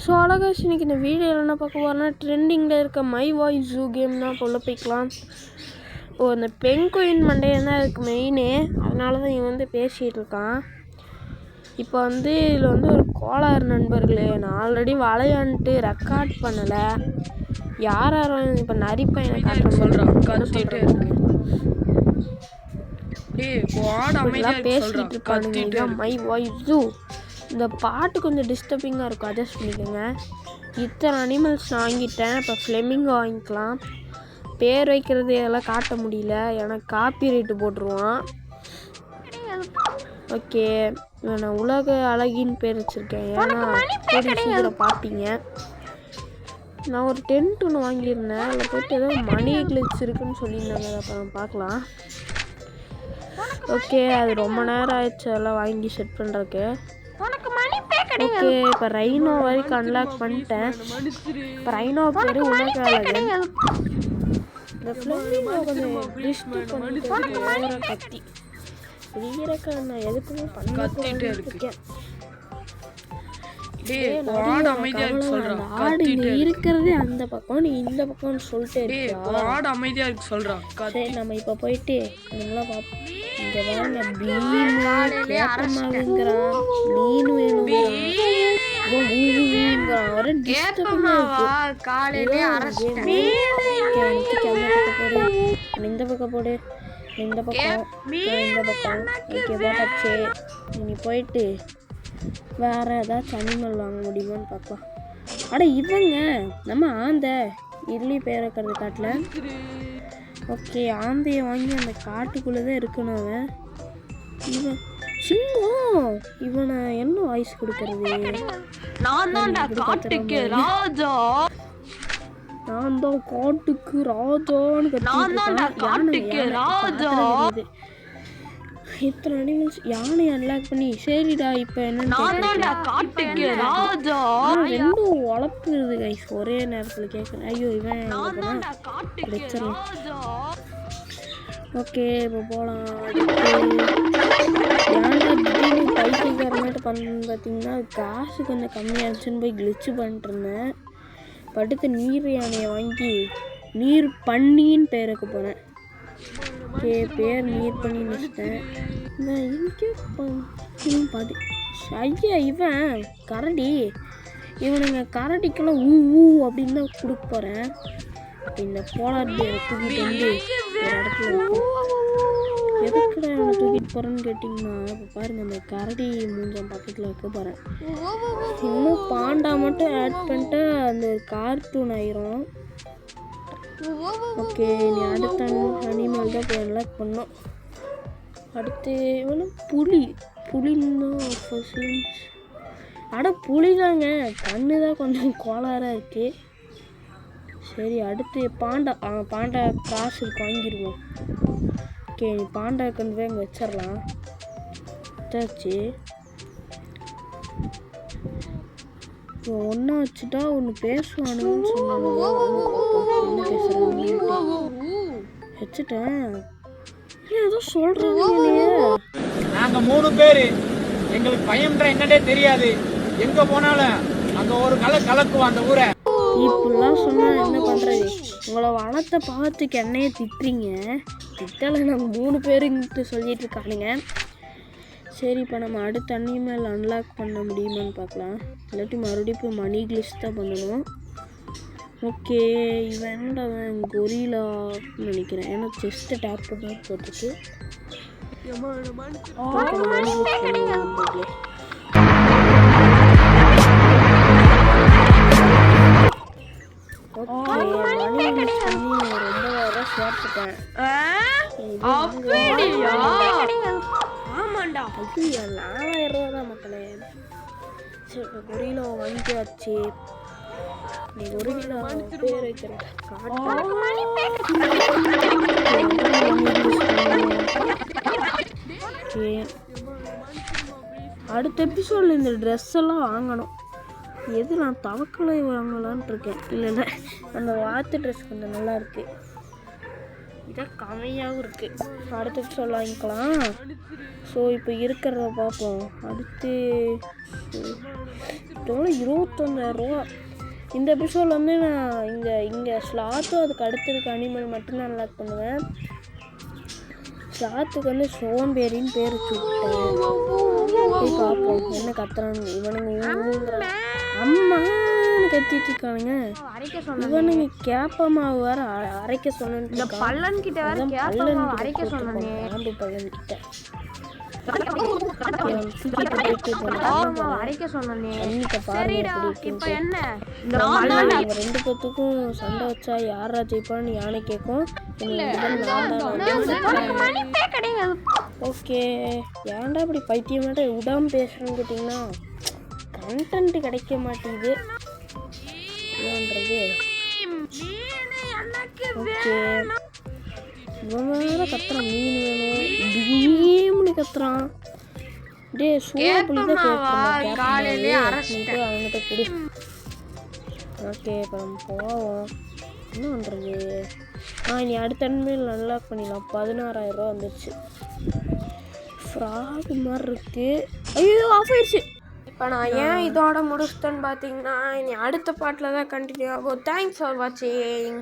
So அழகாச்சு இன்றைக்கி இந்த வீடியோவில் என்ன பார்க்க போகிறோன்னா ட்ரெண்டிங்கில் இருக்க மை வாய்ஸ் ஜூ கேம் தான் உள்ள போய்க்கலாம். இந்த பெங்குயின் மண்டையன் தான் அதுக்கு மெயினே, அதனால தான் இவன் வந்து பேசிகிட்டு இருக்கான். இப்போ வந்து இதில் வந்து ஒரு கோளாறு நண்பர்களே, நான் ஆல்ரெடி விளையாண்டுட்டு ரெக்கார்ட் பண்ணலை. யார் யாரும் இப்போ நரிப்பையனை காட்ட சொல்கிறான் பேசிக்கிட்டு இருக்கானுங்க. மை வாய்ஸ் ஜூ இந்த பாட்டு கொஞ்சம் டிஸ்டர்பிங்காக இருக்கும், அட்ஜஸ்ட் பண்ணிக்கோங்க. இத்தனை அனிமல்ஸ் நான் வாங்கிட்டேன், இப்போ ஃப்ளெமிங்கோ வாங்கிக்கலாம். பேர் வைக்கிறது இதெல்லாம் காட்ட முடியல, எனக்கு காப்பி ரைட்டு போட்டுருவான். ஓகே, நான் உலக அழகின்னு பேர் வச்சுருக்கேன், ஏன்னா சீக்கிரம் பார்ப்பீங்க. நான் ஒரு டென்ட் ஒன்று வாங்கியிருந்தேன், அதில் போய்ட்டு ஏதோ மணி கிளிச் இருக்குன்னு சொல்லியிருந்தாங்க, அதை அப்புறம் பார்க்கலாம். ஓகே, அது ரொம்ப நேரம் ஆயிடுச்சு அதெல்லாம் வாங்கி செட் பண்ணுறதுக்கு. ஓகே, இப்போ ரைனோ வரைக்கும் அன்லாக் பண்ணிட்டேன். இப்போ ரைனோ பேர் உலக அழகன். இந்த ஃப்ளெமிங்கோ கொஞ்சம் டிஸ்டர்ப் பண்ணிட்டு கத்தி புரிகிறக்க நான் எதுக்குமே பண்ணிட்டு இருக்கேன். ஆடு இருக்கிறதே அந்த பக்கம், நீ இந்த பக்கம் சொல்லிட்டே இருக்கியா? அமைதியா இருக்கு சொல்றான். சரி, நம்ம இப்ப போயிட்டு நீங்களா பாப்போம். இங்க பாருங்க, பீன் கேப்பமாங்கிறான், மீன் வேணுங்கிறான், ஒரு டிஸ்டர்பா இருக்கு. காலையிலே அரசிட்டேன். இந்த பக்கம் போடு, இந்த பக்கம் இந்த பக்கம். ஓகே, போட்டாச்சு. நீ போயிட்டு வேற ஏதாச்சும் அனிமல் வாங்க முடியுமான்னு பார்க்கலாம். அட இவங்க நம்ம ஆந்த இட்லி பேர் வைக்கிறது காட்டில். ஓகே, ஆந்தையை வாங்கி அந்த காட்டுக்குள்ளே தான் இருக்கணும். அவன் இவன் சிங்கம், இவனை என்ன வாய்ஸ் கொடுக்கறது? நான் தான் காட்டுக்கு ராஜான்னு கத்திட்டு இத்தனை அனிமல்ஸ் யானை அன்லாக் பண்ணி. சரிடா, இப்போ என்ன ரெண்டும் வளர்ப்புறது கைஸ் ஒரே நேரத்தில் கேட்குறேன். ஐயோ, இவன் வச்சிடலாம். ஓகே, இப்போ போகலாம். ஏன்டா திடீர்னு பைத்தியக்காரமாட்டு பண்ணணுன்னு பார்த்தீங்கன்னா, காசு கொஞ்சம் கம்மியாக இருந்துச்சுன்னு போய் கிளிச்சு பண்ணிட்டு இருந்தேன். படுத்த நீர் யானையை வாங்கி நீர் பண்ணின்னு பேர் வைக்க போகிறேன். ஓகே, பேர் நீர் பண்ணி வச்சுட்டேன். நான் எங்கேயும் பாட்டு ஐயா, இவன் கரடி. இவனுங்க கரடிக்கெல்லாம் ஊ ஊ அப்படின்னு தான் கொடுக்க போகிறேன். இந்த போலார் பேரை தூக்கிட்டு வந்து ஒரு இடத்துல எதுக்குடா இவனை தூக்கிட்டு போகிறேன்னு கேட்டிங்கன்னா, இப்போ பாருங்கள், அந்த கரடி மூஞ்சம் பக்கத்தில் வைக்க போகிறேன். இன்னும் பாண்டா மட்டும் ஆட் பண்ணிட்டு அந்த கார்ட்டூன் ஆயிரும். ஓகே, நீ அடுத்த அனிமல் தான் போய் அன்லாக் பண்ணோம். அடுத்து இவனு புலின்னு அட புலி தாங்க, கண்ணு தான் கொஞ்சம் கோளாறாக இருக்குது. சரி, அடுத்து பாண்டா. பாண்டா காசு இருக்கு, வாங்கிடுவோம். ஓகே, நீ பாண்டா கொண்டு போய் அங்கே வச்சிடலாம். வச்சாச்சு. இப்போ ஒன்றா வச்சுட்டா ஒன்று பேசுவானுன்னு சொன்னாங்க. என்ன பேசுகிறாங்க வச்சுட்டேன். ஏதோ சொல்கிறாங்க இல்லையா? நாங்கள் 3 பேர், எங்களுக்கு பயம்ன்ற என்னடே தெரியாது. எங்கே போனாலும் அங்கே ஒரு கலக்குவோம் அந்த ஊரை. இப்படிலாம் சொன்னால் என்ன பண்ணுறது? உங்களை வளர்த்த பாவத்துக்கு என்னையே திட்டுறீங்க. திட்டலை, நாங்கள் 3 பேருன்ட்டு சொல்லிட்டு இருக்கானுங்க. சரி, இப்போ நம்ம அடுத்த அனிமல் அன்லாக் பண்ண முடியுமான்னு பார்க்கலாம். இல்லாட்டி மறுபடியும் போய் மணி கிளிச் தான் பண்ணணும். ஓகே, இவன் என்னடவன் கொரிலான்னு நினைக்கிறேன், ஏன்னா செஸ்ட்டை டேப் பண்ணி போட்டுச்சு. சேர்த்துட்டேன். ஆமாண்டா, ஐயோ 4000 ரூபா தான் மக்களே. சரி, இப்போ கொரிலா வாங்கியாச்சு. நீ கொரிலா பேர் வைக்கிற ஓகே, அடுத்த எபிசோடில் இந்த ட்ரெஸ் எல்லாம் வாங்கணும். எது நான் தவக்கலை வாங்கலான்ட்டு இருக்கேன். இல்லை அந்த வாத்து ட்ரெஸ் கொஞ்சம் நல்லா இருக்குது. இதை கம்மியாகவும் இருக்குது. அடுத்த எபிசோட் வாங்கிக்கலாம். ஸோ இப்போ இருக்கிறத பார்ப்போம். அடுத்து எவ்வளோ 21,000 இந்த எபிசோடில் வந்து நான் இங்கே ஸ்லாத்தும் அதுக்கு அடுத்து இருக்க அனிமல் மட்டும் நான் அன்லாக் பண்ணுவேன். ஸ்லாத்துக்கு வந்து சோம்பேறின்னு பேர் வச்சுட்டேன். போய் பார்ப்போம் என்ன கத்துறான்னு. இவனுங்க அம்மான்னு கத்திட்டு இருக்கானுங்க. இவனுங்க கேப்பமாவு வேற அரைக்க சொன்ன பள்ளன் கிட்ட வேற அரைக்க சொன்னே. பாம்பு பள்ளன் கிட்ட அரைக்க சொன்னே. இப்ப என்ன ரெண்டு பேத்துக்கும் சண்டை வச்சா யாரா ஜெயிப்பான்னு யானை கேட்கும். ஓகே, ஏன்டா இப்படி பைத்தியமாட்ட விடாம பேசுறேன்னு கேட்டீங்கன்னா கண்டென்ட் கிடைக்க மாட்டேங்குது. ஓகே, இவன் வேற கத்துறான். மீன் வேணும் பீம்னு கத்துறான். டே சூப்பர் அவன்கிட்ட குடி. ஓகே, இப்போ நம்ம போவோம். என்ன பண்ணுறது? இனி அடுத்த அன்மையில் அன்லாக் பண்ணிடலாம். 16,000 வந்துடுச்சு. ஃப்ராக் மாதிரி இருக்கு. ஐயோ, ஆஃப் ஆயிடுச்சு. இப்போ நான் ஏன் இதோட முடிச்சிட்டேன்னு பார்த்தீங்கன்னா இனி அடுத்த பாட்டில் தான் கண்டினியூ ஆகும். தேங்க்ஸ் ஃபார் வாட்சிங்.